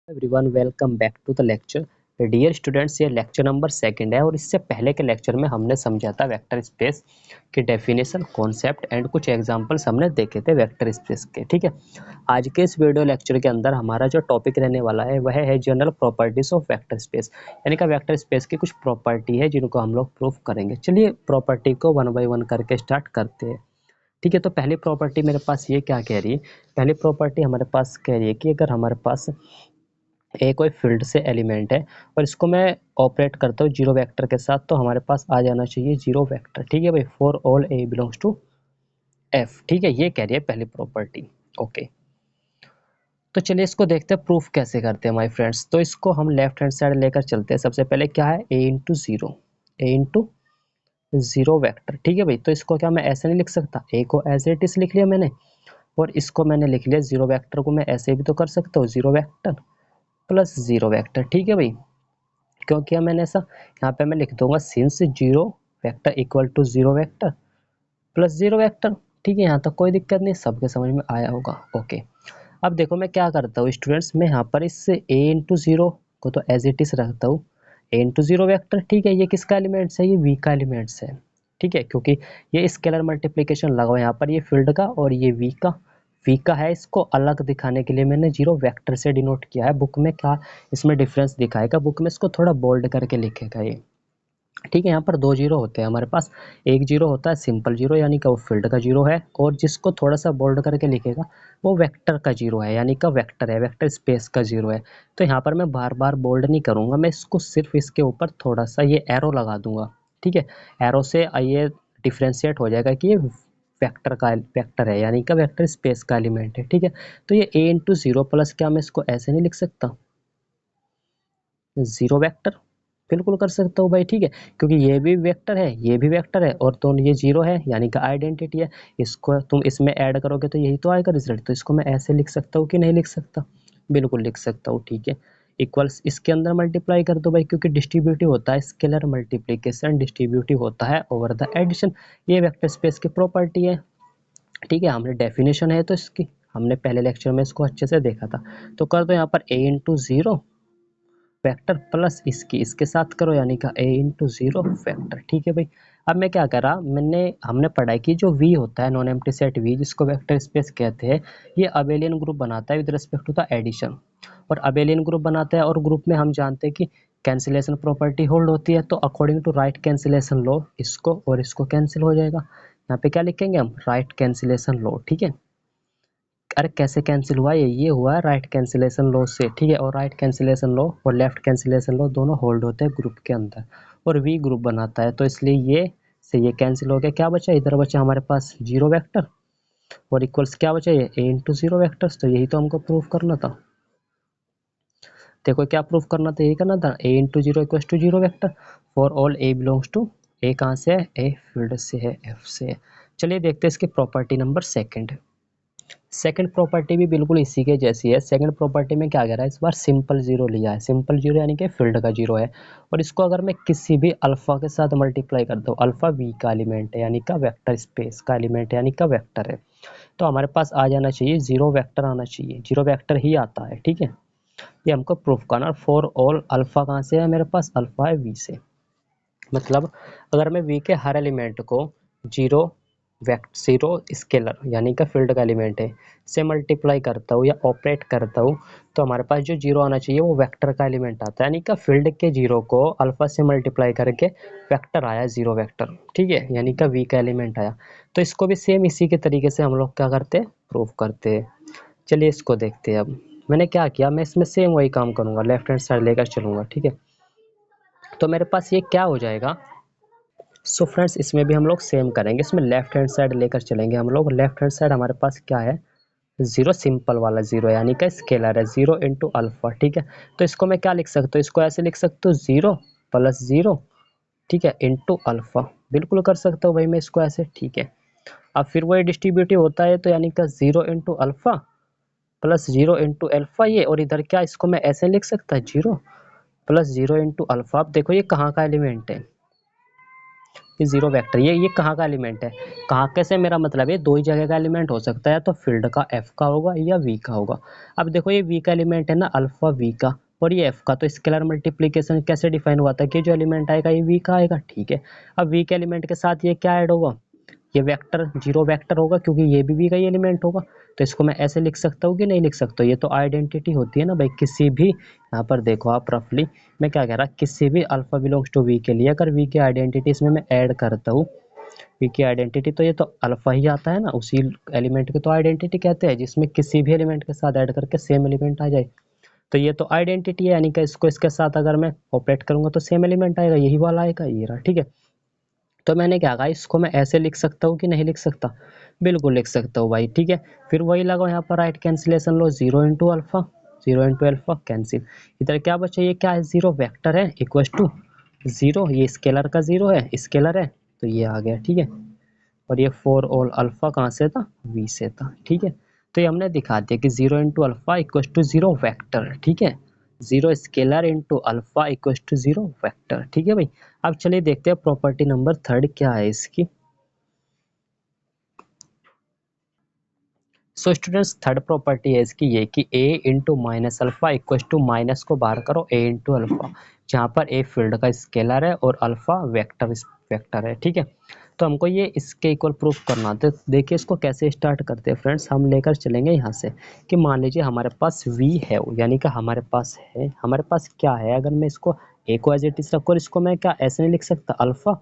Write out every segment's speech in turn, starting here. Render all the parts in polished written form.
Everyone welcome back to the lecture. Dear students, ये lecture number second है और इससे पहले के लेक्चर में हमने समझा था वेक्टर स्पेस की डेफिनेशन, कॉन्सेप्ट एंड कुछ एग्जांपल्स हमने देखे थे वेक्टर स्पेस के। ठीक है, आज के इस वीडियो लेक्चर के अंदर हमारा जो टॉपिक रहने वाला है वह है general properties of vector space, यानी कि वेक्टर स्पेस की कुछ प्रॉपर्टी है जिनको हम लोग प्रूफ करेंगे। चलिए प्रॉपर्टी को वन बाय वन करके स्टार्ट करते हैं। ठीक है, तो पहली प्रॉपर्टी मेरे पास ये क्या कह रही है? पहली प्रॉपर्टी हमारे पास कह रही है कि अगर हमारे पास कोई फील्ड से एलिमेंट है और इसको मैं ऑपरेट करता हूँ जीरो वेक्टर के साथ, तो हमारे पास आ जाना चाहिए जीरो वेक्टर। ठीक है भाई, for all A belongs to F. ठीक है, ये कह रही है पहली प्रॉपर्टी। ओके, तो चलिए इसको देखते हैं प्रूफ कैसे करते हैं माय फ्रेंड्स। तो इसको हम लेफ्ट हैंड साइड लेकर चलते हैं। सबसे पहले क्या है? A into zero, A into zero vector. ठीक है भाई, तो इसको क्या मैं ऐसे नहीं लिख सकता? ए को एज इट इज लिख लिया मैंने और इसको मैंने लिख लिया जीरो वैक्टर को मैं ऐसे भी तो कर सकता हूँ, zero vector plus zero vector. ठीक है भाई, क्यों किया मैंने ऐसा? यहाँ पे मैं लिख दूंगा since zero vector equal to zero vector plus zero vector. ठीक है, यहाँ तक कोई दिक्कत नहीं, सबके समझ में आया होगा। ओके, अब देखो मैं क्या करता हूँ स्टूडेंट्स, मैं यहाँ पर इस ए इंटू जीरो को तो एज इट इज रखता हूँ, ए इंटू जीरो वैक्टर। ठीक है, ये किसका एलिमेंट्स है? ये वी का एलिमेंट्स है। ठीक है, क्योंकि ये स्केलर मल्टीप्लिकेशन लगा यहाँ पर, ये फील्ड का और ये वी का है। इसको अलग दिखाने के लिए मैंने जीरो वेक्टर से डिनोट किया है। बुक में क्या इसमें डिफरेंस दिखाएगा? बुक में इसको थोड़ा बोल्ड करके लिखेगा ये। ठीक है, यहाँ पर दो जीरो होते हैं हमारे पास। एक जीरो होता है सिंपल जीरो, यानी कि वो फील्ड का जीरो है, और जिसको थोड़ा सा बोल्ड करके लिखेगा वो वेक्टर का जीरो है, यानी कि वेक्टर है, वेक्टर स्पेस का जीरो है। तो यहाँ पर मैं बार बार बोल्ड नहीं करूँगा, मैं इसको सिर्फ इसके ऊपर थोड़ा सा ये एरो लगा दूंगा। ठीक है, एरो से ये डिफ्रेंशिएट हो जाएगा कि ये वेक्टर है, यानी कि वेक्टर स्पेस का एलिमेंट है। ठीक है, तो ये ए इंटू जीरो प्लस, क्या मैं इसको ऐसे नहीं लिख सकता? जीरो वेक्टर, बिल्कुल कर सकता हूँ भाई। ठीक है, क्योंकि ये भी वेक्टर है, ये भी वेक्टर है, और तो ये जीरो है, यानी कि आइडेंटिटी है। इसको तुम इसमें ऐड करोगे तो यही तो आएगा रिजल्ट। तो इसको मैं ऐसे लिख सकता हूँ कि नहीं लिख सकता? बिल्कुल लिख सकता हूँ। ठीक है, इक्वल्स इसके अंदर मल्टीप्लाई कर दो भाई, क्योंकि डिस्ट्रीब्यूटिव होता है स्केलर मल्टीप्लीकेशन, डिस्ट्रीब्यूटिव होता है ओवर द एडिशन। ये वेक्टर स्पेस की प्रॉपर्टी है। ठीक है, हमने डेफिनेशन है तो इसकी हमने पहले लेक्चर में इसको अच्छे से देखा था। तो कर दो यहाँ पर ए इंटू जीरो वेक्टर प्लस इसके साथ करो, यानी कि ए इंटू जीरो वेक्टर। ठीक है भाई, अब मैं क्या करा, हमने पढ़ा है कि जो वी होता है नॉन एम्प्टी सेट वी, जिसको वेक्टर स्पेस कहते हैं, ये अबेलियन ग्रुप बनाता है with respect to the addition. और अबेलियन ग्रुप बनाता है, और ग्रुप में हम जानते हैं कि कैंसिलेशन प्रॉपर्टी होल्ड होती है। तो according to right cancellation law इसको और इसको कैंसिल हो जाएगा। यहाँ पे क्या लिखेंगे हम? Right cancellation law. ठीक है, अरे कैसे कैंसिल हुआ? ये हुआ राइट कैंसिलेशन लॉ से। ठीक है, और राइट कैंसिलेशन लॉ और लेफ्ट कैंसिलेशन लॉ दोनों होल्ड होते हैं ग्रुप के अंदर, और वी ग्रुप बनाता है। तो इसलिए ये से ये कैंसिल हो गया। क्या बचा? इधर बचा हमारे पास जीरो वेक्टर, और इक्वल्स क्या बचा? ये ए इंटू जीरो वेक्टर्स। तो यही तो हमको प्रूफ करना था। देखो क्या प्रूफ करना था? यही करना था, A into zero equals to zero vector for all A belongs to, A कहाँ से है? ए फील्ड से है, एफ से है। चलिए देखते हैं इसकी property number second. Second property भी बिल्कुल इसी के जैसी है। सेकंड प्रॉपर्टी में क्या कह रहा है? इस बार सिंपल जीरो लिया है। सिंपल जीरो यानी कि फील्ड का जीरो है, और इसको अगर मैं किसी भी अल्फा के साथ मल्टीप्लाई करता हूँ, अल्फा वी का एलिमेंट है, यानी का वेक्टर स्पेस का एलिमेंट है, यानी का वेक्टर है, तो हमारे पास आ जाना चाहिए जीरो वेक्टर आना चाहिए। जीरो वेक्टर ही आता है। ठीक है, ये हमको प्रूफ करना। फॉर ऑल अल्फा कहाँ से है? मेरे पास अल्फा है वी से। मतलब अगर मैं वी के हर एलिमेंट को जीरो जीरो स्केलर, यानी कि फील्ड का एलिमेंट है, से मल्टीप्लाई करता हूँ या ऑपरेट करता हूँ, तो हमारे पास जो जीरो आना चाहिए वो वेक्टर का एलिमेंट आता है, यानी कि फील्ड के जीरो को अल्फा से मल्टीप्लाई करके वेक्टर आया, जीरो वेक्टर। ठीक है, यानी कि वी का एलिमेंट आया। तो इसको भी सेम इसी के तरीके से हम लोग क्या करते हैं? प्रूफ करते हैं। चलिए इसको देखते हैं। अब मैंने क्या किया, मैं इसमें सेम वही काम करूँगा, लेफ्ट हैंड साइड लेकर चलूँगा। ठीक है, तो मेरे पास ये क्या हो जाएगा? सो फ्रेंड्स, इसमें भी हम लोग सेम करेंगे। इसमें लेफ्ट हैंड साइड लेकर चलेंगे हम लोग। लेफ्ट हैंड साइड हमारे पास क्या है? जीरो, सिंपल वाला जीरो, यानी कि स्केलर है, जीरो इंटू अल्फा। ठीक है, तो इसको मैं क्या लिख सकता हूँ? इसको ऐसे लिख सकता हूँ, जीरो प्लस जीरो, ठीक है, इंटू अल्फा। बिल्कुल कर सकता हूँ भाई मैं इसको ऐसे। ठीक है, अब फिर वही डिस्ट्रीब्यूटिव होता है, तो यानी कि zero into alpha plus zero into alpha, ये, और इधर क्या इसको मैं ऐसे लिख सकता है, zero plus zero into alpha. अब देखो ये कहाँ का एलिमेंट है? कि जीरो वेक्टर ये कहाँ का एलिमेंट है, कहाँ कैसे, मेरा मतलब है दो ही जगह का एलिमेंट हो सकता है, तो फील्ड का एफ का होगा या वी का होगा। अब देखो ये वी का एलिमेंट है ना अल्फा वी का, और ये एफ का, तो स्केलर मल्टीप्लिकेशन कैसे डिफाइन हुआ था कि जो एलिमेंट आएगा ये वी का आएगा, ठीक है। अब वी के एलिमेंट के साथ ये क्या ऐड होगा, ये वेक्टर जीरो वेक्टर होगा, क्योंकि ये भी वी का ही एलिमेंट होगा। तो इसको मैं ऐसे लिख सकता हूँ कि नहीं लिख सकता, ये तो आइडेंटिटी होती है ना भाई, किसी भी यहाँ पर देखो आप रफली मैं क्या कह रहा, किसी भी अल्फा बिलोंग्स टू वी के लिए अगर वी की आइडेंटिटी इसमें मैं ऐड करता हूँ, वी की आइडेंटिटी, तो ये तो अल्फा ही आता है ना, उसी एलिमेंट की तो आइडेंटिटी कहते हैं, जिसमें किसी भी एलिमेंट के साथ ऐड करके सेम एलिमेंट आ जाए। तो ये तो आइडेंटिटी है, यानी कि इसको इसके साथ अगर मैं ऑपरेट करूंगा तो सेम एलिमेंट आएगा, यही वाला आएगा, ये रहा, ठीक है। तो मैंने क्या कहा, इसको मैं ऐसे लिख सकता हूँ कि नहीं लिख सकता, बिल्कुल लिख सकता हूँ भाई, ठीक है। फिर वही लगाओ यहाँ पर राइट कैंसिलेशन लो, zero into alpha, zero into alpha cancel, इधर क्या बचा, ये क्या है, जीरो वेक्टर है इक्वल टू जीरो, ये स्केलर का जीरो है, स्केलर है, तो ये आ गया, ठीक है। और ये फोर ऑल अल्फा कहाँ से था, वी से था, ठीक है। तो ये हमने दिखा दिया कि zero into alpha equal to zero vector, ठीक है, zero scalar into alpha equal to zero vector, ठीक है भाई। अब चलिए देखते हैं प्रॉपर्टी नंबर थर्ड क्या है इसकी। सो स्टूडेंट्स थर्ड प्रॉपर्टी है इसकी ये कि A into minus alpha equal to, minus को बाहर करो, ए इंटू अल्फा, जहाँ पर ए फील्ड का स्केलर है और अल्फा वेक्टर वेक्टर है, ठीक है। तो हमको ये इसके इक्वल प्रूफ करना है, तो देखिए इसको कैसे स्टार्ट करते हैं फ्रेंड्स, हम लेकर चलेंगे यहाँ से कि मान लीजिए हमारे पास v है, यानी कि हमारे पास है, हमारे पास क्या है, अगर मैं इसको ए को एज इट इज रखूँ, इसको मैं क्या ऐसे नहीं लिख सकता, अल्फा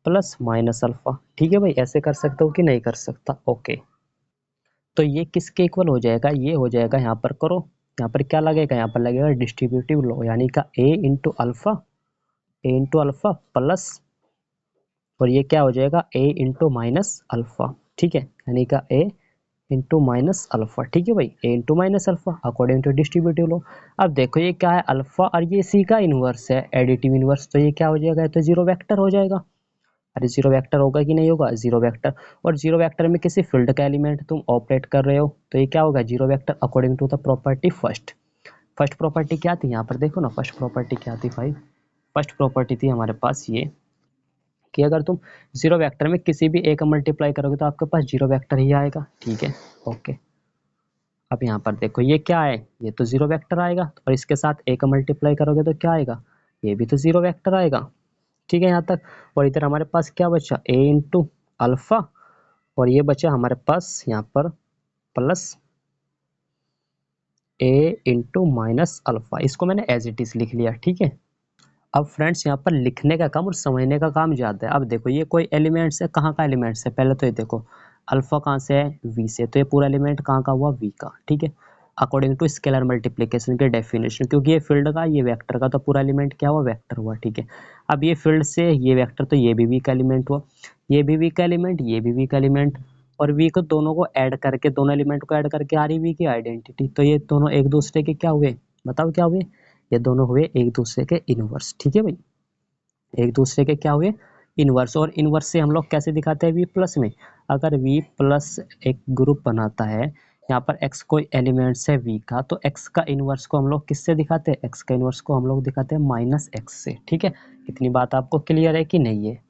प्लस माइनस अल्फा, ठीक है भाई, ऐसे कर सकता हूँ कि नहीं कर सकता, ओके। तो ये किसके इक्वल हो जाएगा, ये हो जाएगा, यहाँ पर करो, यहाँ पर क्या लगेगा, यहाँ पर लगेगा डिस्ट्रीब्यूटिव लॉ, यानी का ए इंटू अल्फा, ए इंटू अल्फा प्लस, और ये क्या हो जाएगा ए इंटू माइनस अल्फा, ठीक है, यानी का ए इंटू माइनस अल्फा, ठीक है भाई, A into minus alpha according to distributive law. अब देखो ये क्या है, अल्फा और ये सी का इनवर्स है, एडिटिव इनवर्स, तो ये क्या हो जाएगा, तो जीरो वेक्टर हो जाएगा। अरे जीरो वेक्टर होगा कि नहीं होगा, जीरो वेक्टर, और जीरो वेक्टर में किसी फील्ड का एलिमेंट तुम ऑपरेट कर रहे हो, तो ये क्या होगा, zero vector according to the property first. First property क्या थी, यहाँ पर देखो ना, फर्स्ट प्रॉपर्टी क्या थी भाई, फर्स्ट प्रॉपर्टी थी हमारे पास ये कि अगर तुम जीरो वेक्टर में किसी भी ए का मल्टीप्लाई करोगे तो आपके पास जीरो वेक्टर ही आएगा, ठीक है, ओके। अब यहाँ पर देखो ये क्या है, ये तो जीरो वेक्टर आएगा, और इसके साथ ए का मल्टीप्लाई करोगे तो क्या आएगा, ये भी तो जीरो वेक्टर आएगा, ठीक है यहाँ तक। और इधर हमारे पास क्या बचा, ए इंटू अल्फा, और ये बचा हमारे पास यहाँ पर प्लस ए इंटू माइनस अल्फा, इसको मैंने एज इट इज लिख लिया, ठीक है। अब फ्रेंड्स यहाँ पर लिखने का काम और समझने का काम ज़्यादा है। अब देखो ये कोई एलिमेंट्स है, कहाँ का एलिमेंट्स है, पहले तो ये देखो अल्फा कहाँ से है, वी से, तो ये पूरा एलिमेंट कहाँ का हुआ, वी का, ठीक है, अकॉर्डिंग टू स्केलर मल्टीप्लिकेशन के डेफिनेशन, क्योंकि ये फील्ड का ये वेक्टर का, तो पूरा एलिमेंट क्या हुआ, वेक्टर हुआ, ठीक है। अब ये फील्ड से ये वेक्टर, तो ये भी वी का एलिमेंट हुआ, ये भी वी का एलिमेंट, ये भी वी का एलिमेंट, और वी को दोनों को ऐड करके, दोनों एलिमेंट को ऐड करके आ रही वी की आइडेंटिटी, तो ये दोनों एक दूसरे के क्या हुए, बताओ क्या हुए, ये दोनों हुए एक दूसरे के इनवर्स, ठीक है भाई, एक दूसरे के क्या हुए, इनवर्स। और इनवर्स से हम लोग कैसे दिखाते हैं, वी प्लस में, अगर वी प्लस एक ग्रुप बनाता है, यहाँ पर एक्स कोई एलिमेंट्स है वी का, तो एक्स का इनवर्स को हम लोग किससे दिखाते हैं, एक्स का इनवर्स को हम लोग दिखाते हैं माइनस एक्स से, ठीक है। इतनी बात आपको क्लियर है कि नहीं है,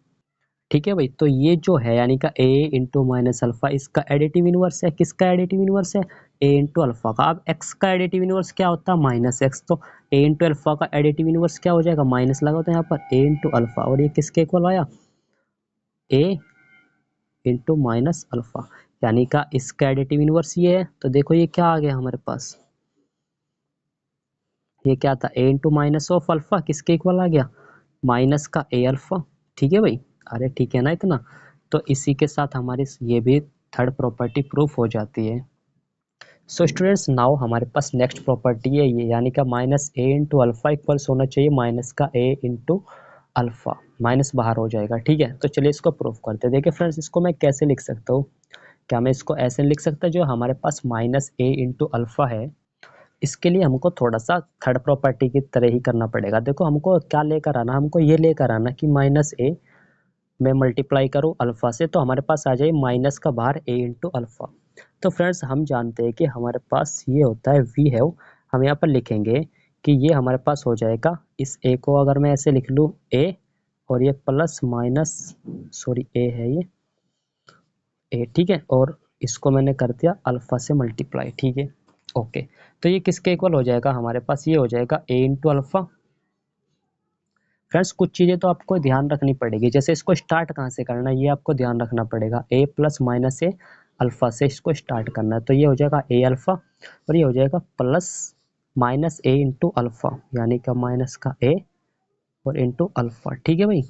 ठीक है भाई। तो ये जो है यानी का ए इंटू माइनस अल्फा, इसका एडिटिव इनवर्स है, किसका एडिटिव इनवर्स है, ए इंटू अल्फा का। अब एक्स का एडिटिव इनवर्स क्या होता है, माइनस एक्स, तो ए इंटू अल्फा का एडिटिव इनवर्स क्या हो जाएगा, माइनस लगा होता है यहाँ पर ए इंटू अल्फा, और ये किसके इक्वल आया, ए इंटू माइनस अल्फा, यानी का इसका एडिटिव इनवर्स ये है। तो देखो ये क्या आ गया हमारे पास, ये क्या था, A into minus of alpha, किसके इक्वल आ गया, माइनस का ए अल्फा, ठीक है भाई, अरे ठीक है ना इतना। तो इसी के साथ हमारी ये भी थर्ड प्रॉपर्टी प्रूफ हो जाती है। सो स्टूडेंट्स नाउ हमारे पास नेक्स्ट प्रॉपर्टी है ये, यानी कि minus a into alpha equals होना चाहिए माइनस का ए इंटू अल्फा, माइनस बाहर हो जाएगा, ठीक है। तो चलिए इसको प्रूफ करते हैं। देखिए फ्रेंड्स इसको मैं कैसे लिख सकता हूँ, क्या मैं इसको ऐसे लिख सकता, जो हमारे पास माइनस ए इंटू अल्फा है, इसके लिए हमको थोड़ा सा थर्ड प्रॉपर्टी की तरह ही करना पड़ेगा। देखो हमको क्या लेकर आना, हमको ये लेकर आना कि माइनस ए मैं मल्टीप्लाई करूँ अल्फा से, तो हमारे पास आ जाए माइनस का बाहर ए इंटू अल्फा। तो फ्रेंड्स हम जानते हैं कि हमारे पास ये होता है वी है, हम यहाँ पर लिखेंगे कि ये हमारे पास हो जाएगा, इस ए को अगर मैं ऐसे लिख लूँ ए और ये प्लस माइनस सॉरी ए है ये ए, ठीक है, और इसको मैंने कर दिया अल्फा से मल्टीप्लाई, ठीक है। ओके, तो ये किसके इक्वल हो जाएगा हमारे पास, ये हो जाएगा ए इंटू अल्फा। फ्रेंड्स कुछ चीज़ें तो आपको ध्यान रखनी पड़ेगी, जैसे इसको स्टार्ट कहाँ से करना है ये आपको ध्यान रखना पड़ेगा, ए प्लस माइनस ए अल्फा से इसको स्टार्ट करना है, तो ये हो जाएगा ए अल्फा और ये हो जाएगा plus minus a into alpha, यानी कि माइनस का ए और इंटू अल्फा, ठीक है भाई।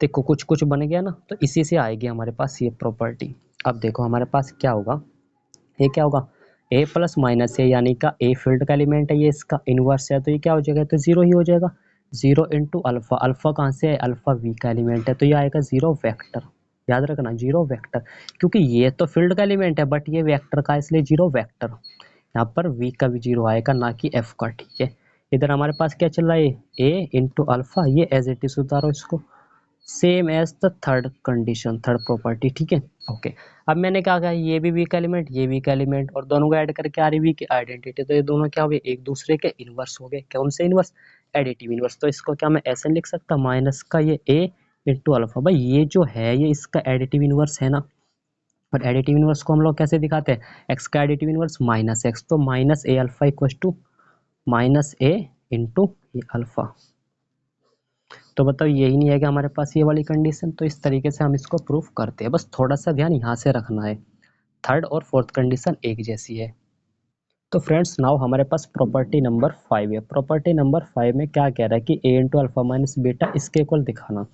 देखो कुछ कुछ बन गया ना, तो इसी से आएगी हमारे पास ये प्रॉपर्टी। अब देखो हमारे पास क्या होगा, ये क्या होगा, ए प्लस माइनस है यानी का ए फील्ड का एलिमेंट है, ये इसका इनवर्स है, तो ये क्या हो जाएगा, तो जीरो ही हो जाएगा। जीरो इंटू अल्फा, अल्फा कहाँ से है, अल्फा वी का एलिमेंट है, तो ये आएगा जीरो वेक्टर। याद रखना जीरो वेक्टर, क्योंकि ये तो फील्ड का एलिमेंट है बट ये वेक्टर का, इसलिए जीरो वेक्टर। यहाँ पर वी का भी जीरो आएगा, ना कि एफ का, ठीक है। इधर हमारे पास क्या चल रहा है, ए इंटू अल्फा, ये एज इट इज उतारो इसको, same as the third condition, third property, ठीक है। ओके, अब मैंने क्या कहा, ये भी वीक एलिमेंट, ये वीक एलिमेंट, और दोनों को ऐड करके आ रही वीक आइडेंटिटी, तो ये दोनों क्या हो गए, एक दूसरे के इनवर्स हो गए। कौन से इनवर्स, एडिटिव इनवर्स। तो इसको क्या मैं ऐसे लिख सकता, माइनस का ये ए इंटू अल्फा, भाई ये जो है ये इसका एडिटिव इनवर्स है ना, और एडिटिव इनवर्स को हम लोग कैसे दिखाते हैं, एक्स का एडिटिव इनवर्स माइनस एक्स, तो minus a alpha equal to minus a into ये अल्फा। तो बताओ यही नहीं है कि हमारे पास ये वाली कंडीशन, तो इस तरीके से हम इसको प्रूफ करते हैं, बस थोड़ा सा ध्यान यहाँ से रखना है, थर्ड और फोर्थ कंडीशन एक जैसी है। तो फ्रेंड्स नाउ हमारे पास प्रॉपर्टी नंबर 5 है। प्रॉपर्टी नंबर 5 में क्या कह रहा है कि A into alpha minus beta इसके इक्वल दिखाना,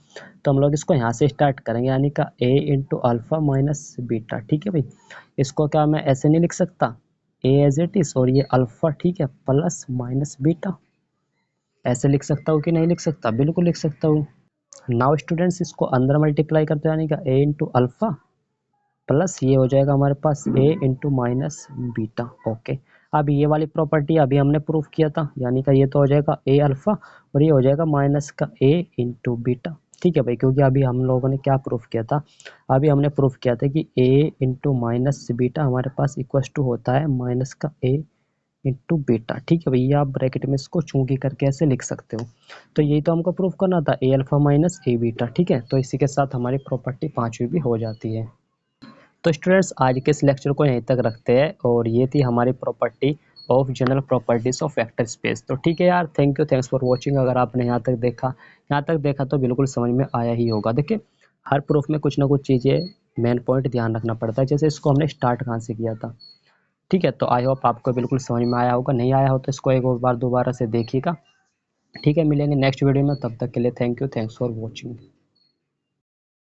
तो हम लोग इसको यहाँ से स्टार्ट करेंगे, यानी का ए इंटू अल्फा माइनस बीटा, ठीक है भाई। इसको क्या मैं ऐसे नहीं लिख सकता, ए एज इट इज और ये अल्फा, ठीक है, प्लस माइनस बीटा, ऐसे लिख सकता हूँ कि नहीं लिख सकता, बिल्कुल लिख सकता हूँ। नाउ स्टूडेंट्स इसको अंदर मल्टीप्लाई करते हो, यानी कि ए इंटू अल्फा प्लस ये हो जाएगा हमारे पास ए इंटू माइनस बीटा। ओके, अब ये वाली प्रॉपर्टी अभी हमने प्रूफ किया था, यानी कि ये तो हो जाएगा ए अल्फा और ये हो जाएगा माइनस का ए इंटू बीटा, ठीक है भाई, क्योंकि अभी हम लोगों ने क्या प्रूफ किया था, अभी हमने प्रूफ किया था कि ए इंटू माइनस बीटा हमारे पास इक्वल टू होता है माइनस का ए इंटू बीटा, ठीक है भैया, आप ब्रैकेट में इसको चूंकि करके ऐसे लिख सकते हो। तो यही तो हमको प्रूफ करना था, ए अल्फा माइनस ए बीटा, ठीक है। तो इसी के साथ हमारी प्रॉपर्टी 5वीं भी हो जाती है। तो स्टूडेंट्स आज के इस लेक्चर को यहीं तक रखते हैं, और ये थी हमारी property of general properties of vector space. तो ठीक है यार, thank you, thanks for watching. अगर आपने यहाँ तक देखा तो बिल्कुल समझ में आया ही होगा। देखिए हर प्रूफ में कुछ ना कुछ चीज़ें मेन पॉइंट ध्यान रखना पड़ता है, जैसे इसको हमने स्टार्ट कहाँ से किया था, ठीक है। तो आई होप आपको बिल्कुल समझ में आया होगा, नहीं आया हो तो इसको एक और बार दोबारा से देखिएगा, ठीक है। मिलेंगे नेक्स्ट वीडियो में, तब तक के लिए thank you, thanks for watching.